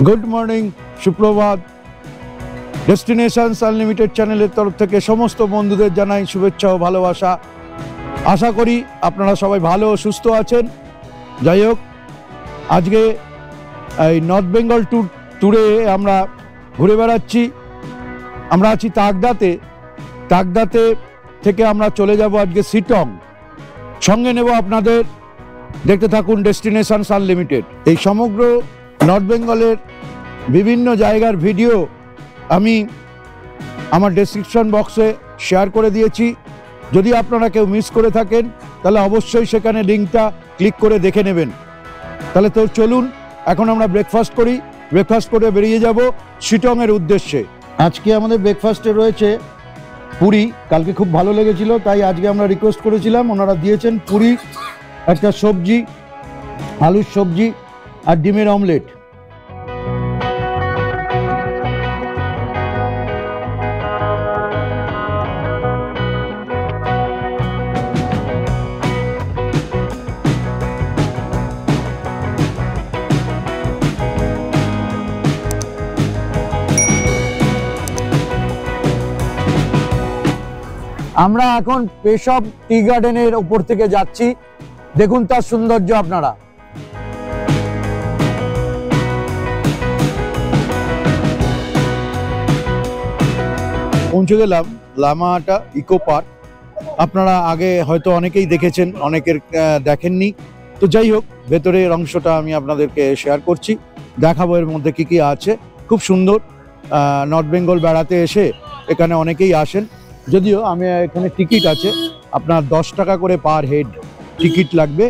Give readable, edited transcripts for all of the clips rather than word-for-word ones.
Good morning, সুপ্রভাত। Destinations unlimited চ্যানেলের তরফ থেকে সমস্ত বন্ধুদের জানাই শুভেচ্ছা ও ভালোবাসা। আশা করি আপনারা সবাই ভালো ও সুস্থ আছেন। যাই হোক, আজকে এই নর্থ বেঙ্গল ট্যুরে আমরা ঘুরে বেড়াচ্ছি। আমরা আছি তাকদাতে। তাকদাতে থেকে আমরা চলে যাব আজকে শিটং। সঙ্গে নেব আপনাদের। দেখতে থাকুন ডেস্টিনেশনস আনলিমিটেড। এই সমগ্র নর্থ বেঙ্গলের বিভিন্ন জায়গার ভিডিও আমি আমার ডেসক্রিপশন বক্সে শেয়ার করে দিয়েছি। যদি আপনারা কেউ মিস করে থাকেন তাহলে অবশ্যই সেখানে লিঙ্কটা ক্লিক করে দেখে নেবেন। তাহলে তো চলুন এখন আমরা ব্রেকফাস্ট করি। ব্রেকফাস্ট করে বেরিয়ে যাব শিটংয়ের উদ্দেশ্যে। আজকে আমাদের ব্রেকফাস্টে রয়েছে পুরি। কালকে খুব ভালো লেগেছিল, তাই আজকে আমরা রিকোয়েস্ট করেছিলাম, ওনারা দিয়েছেন পুরি, একটা সবজি, আলুর সবজি আর ডিমের অমলেট। আমরা এখন পেশব টি গার্ডেনের উপর থেকে যাচ্ছি। দেখুন তার সৌন্দর্য আপনারা। পৌঁছে গেলাম লামাহাটা ইকো পার্ক। আপনারা আগে হয়তো অনেকেই দেখেছেন, অনেকের দেখেননি। তো যাই হোক, ভেতরের অংশটা আমি আপনাদেরকে শেয়ার করছি, দেখাবো এর মধ্যে কি কি আছে। খুব সুন্দর। নর্থ বেঙ্গল বেড়াতে এসে এখানে অনেকেই আসেন। যদিও আমি এখানে টিকিট আছে, আপনার 10 টাকা করে পার হেড টিকিট লাগবে।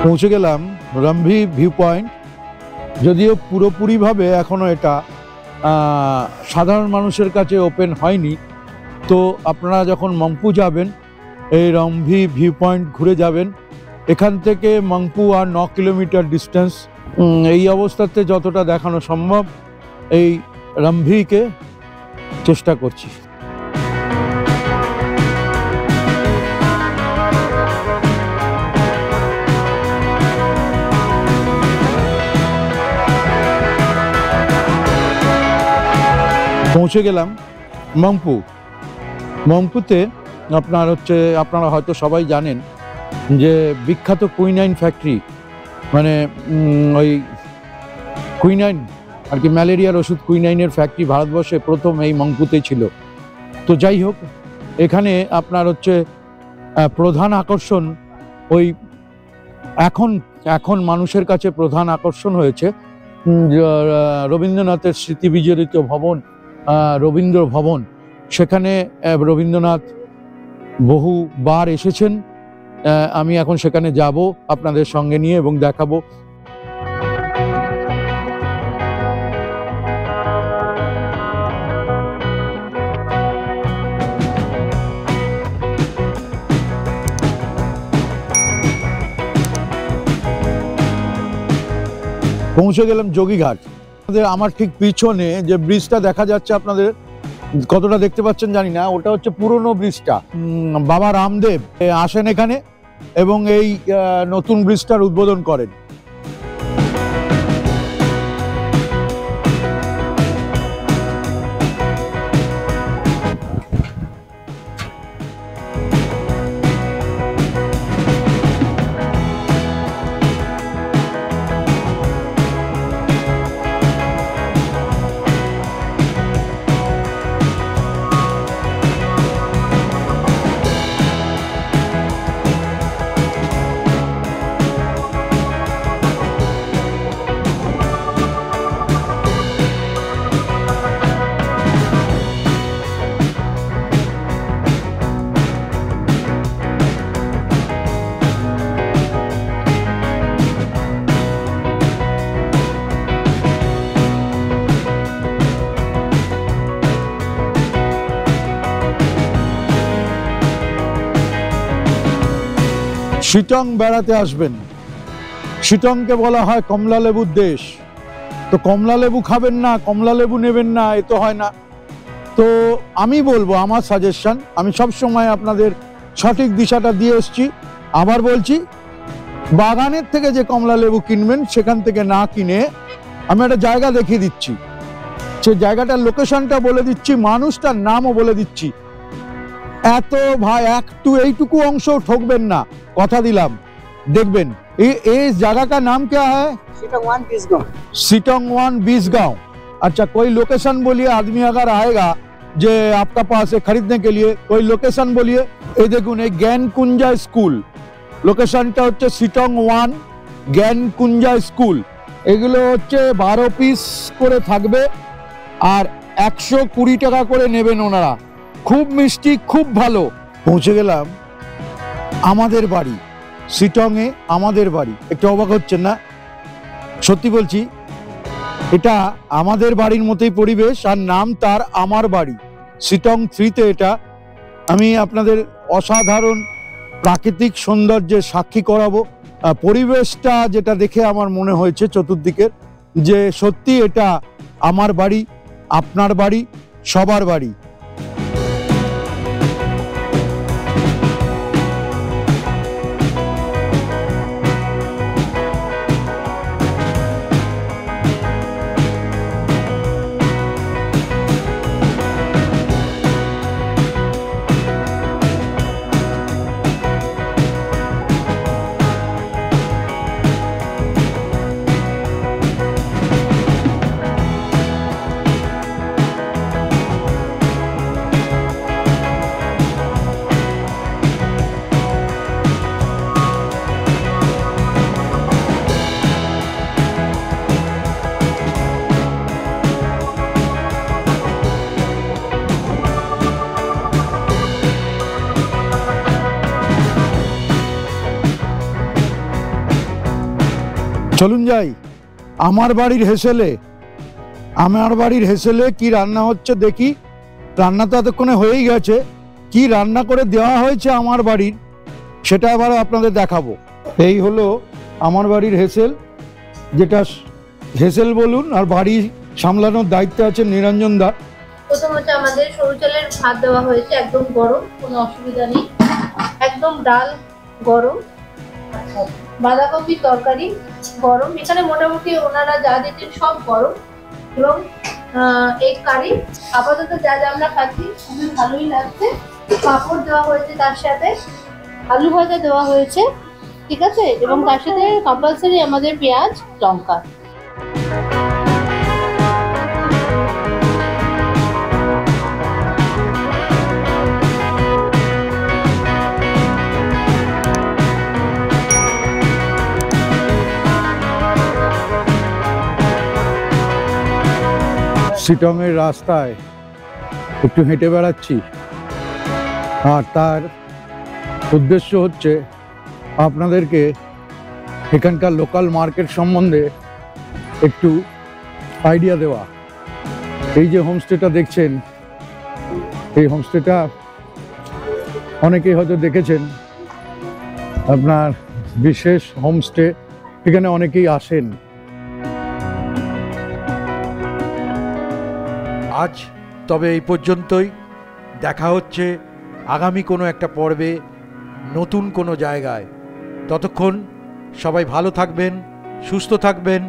পৌঁছে গেলাম রম্ভি ভিউ পয়েন্ট। যদিও পুরোপুরিভাবে এখনও এটা সাধারণ মানুষের কাছে ওপেন হয়নি। তো আপনারা যখন মংপু যাবেন, এই রম্ভি ভিউ পয়েন্ট ঘুরে যাবেন। এখান থেকে মংপু আর 9 কিলোমিটার ডিস্টেন্স। এই অবস্থাতে যতটা দেখানো সম্ভব এই রম্ভিকে চেষ্টা করছি। পৌঁছে গেলাম মংপু। মংপুতে আপনারা হয়তো সবাই জানেন যে বিখ্যাত কুইনাইন ফ্যাক্টরি, মানে ওই কুইনাইন আর কি, ম্যালেরিয়ার ওষুধ কুইনাইনের ফ্যাক্টরি ভারতবর্ষে প্রথম এই মংপুতেই ছিল। তো যাই হোক, এখানে আপনার প্রধান আকর্ষণ ওই এখন মানুষের কাছে প্রধান আকর্ষণ হয়েছে রবীন্দ্রনাথের স্মৃতি বিজড়িত ভবন, রবীন্দ্র ভবন। সেখানে রবীন্দ্রনাথ বহুবার এসেছেন। আমি এখন সেখানে যাব আপনাদের সঙ্গে নিয়ে এবং দেখাবো। পৌঁছে গেলাম যোগীঘাট। আমার ঠিক পিছনে যে ব্রিজটা দেখা যাচ্ছে, আপনাদের কতটা দেখতে পাচ্ছেন জানি না, ওটা হচ্ছে পুরনো ব্রিজটা। বাবা রামদেব আসেন এখানে এবং এই নতুন ব্রিজটার উদ্বোধন করেন। শিটং বেড়াতে আসবেন। শিটংকে বলা হয় কমলা লেবুর দেশ। তো কমলা লেবু খাবেন না, কমলা লেবু নেবেন না, এ তো হয় না। তো আমি বলবো, আমার সাজেশন, আমি সব সময় আপনাদের সঠিক দিশাটা দিয়ে এসছি। আবার বলছি, বাগানের থেকে যে কমলা লেবু কিনবেন সেখান থেকে না কিনে, আমি একটা জায়গা দেখিয়ে দিচ্ছি, সে জায়গাটার লোকেশনটা বলে দিচ্ছি, মানুষটার নামও বলে দিচ্ছি। এত ভাই একটু এইটুকু অংশ ঠকবেন না, কথা দিলাম। দেখবেন এই जगह का नाम क्या है? सिटोंग 1 बीसगांव। सिटोंग 1 बीसगांव। अच्छा, कोई लोकेशन बोलिए, आदमी अगर आएगा जो आपका पास है खरीदने के लिए, कोई लोकेशन बोलिए। ये देखুন, এই জ্ঞানকুঞ্জা স্কুল, লোকেশনটা হচ্ছে সিটং 1 জ্ঞানকুঞ্জা স্কুল। এগুলো হচ্ছে 12 পিস করে থাকবে আর 120 টাকা করে নেবেন ওনারা। খুব মিষ্টি, খুব ভালো। পৌঁছে গেলাম আমাদের বাড়ি সিটংয়ে, আমাদের বাড়ি। একটু অবাক হচ্ছেন না? সত্যি বলছি, এটা আমাদের বাড়ির মতোই পরিবেশ, আর নাম তার আমার বাড়ি। সিটং 3-তে এটা। আমি আপনাদের অসাধারণ প্রাকৃতিক সৌন্দর্যের সাক্ষী করাবো। পরিবেশটা যেটা দেখে আমার মনে হয়েছে চতুর্দিকের, যে সত্যি এটা আমার বাড়ি, আপনার বাড়ি, সবার বাড়ি। চলুন যাই আমার বাড়ির হেসেলে। আমার বাড়ির হেসেলে কি রান্না হচ্ছে দেখি। রান্না তো এতক্ষণে হয়েই গেছে, কি রান্না করে দেওয়া হয়েছে আমার বাড়ির সেটা আবার আপনাদের দেখাবো। এই হলো আমার বাড়ির হেসেল, যেটা হেসেল বলুন, আর বাড়ি সামলানোর দায়িত্বে আছেন নিরঞ্জন দা। প্রথম হচ্ছে আমাদের সরু চালের ভাত দেওয়া হয়েছে, একদম গরম, কোনো অসুবিধা নেই, একদম ডাল গরম, বাঁধাকপির তরকারি গরম, এখানে মোটামুটি ওনারা যা দিচ্ছেন সব গরম, এবং এই কারি আপাতত যা যা আমরা খাচ্ছি খুবই ভালোই লাগছে। পাঁপড় দেওয়া হয়েছে, তার সাথে আলু ভাজা দেওয়া হয়েছে, ঠিক আছে, এবং তার সাথে কম্পালসারি আমাদের পেঁয়াজ লঙ্কা। সিটংয়ের রাস্তায় একটু হেঁটে বেড়াচ্ছি, আর তার উদ্দেশ্য হচ্ছে আপনাদেরকে এখানকার লোকাল মার্কেট সম্বন্ধে একটু আইডিয়া দেওয়া। এই যে হোমস্টেটা দেখছেন, এই হোমস্টেটা অনেকেই হয়তো দেখেছেন, আপনার বিশেষ হোমস্টে, এখানে অনেকেই আসেন। আজ তবে এই পর্যন্তই। দেখা হচ্ছে আগামী কোনো একটা পর্বে, নতুন কোনো জায়গায়। ততক্ষণ সবাই ভালো থাকবেন, সুস্থ থাকবেন,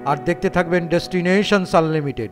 আর দেখতে থাকবেন ডেস্টিনেশনস আনলিমিটেড।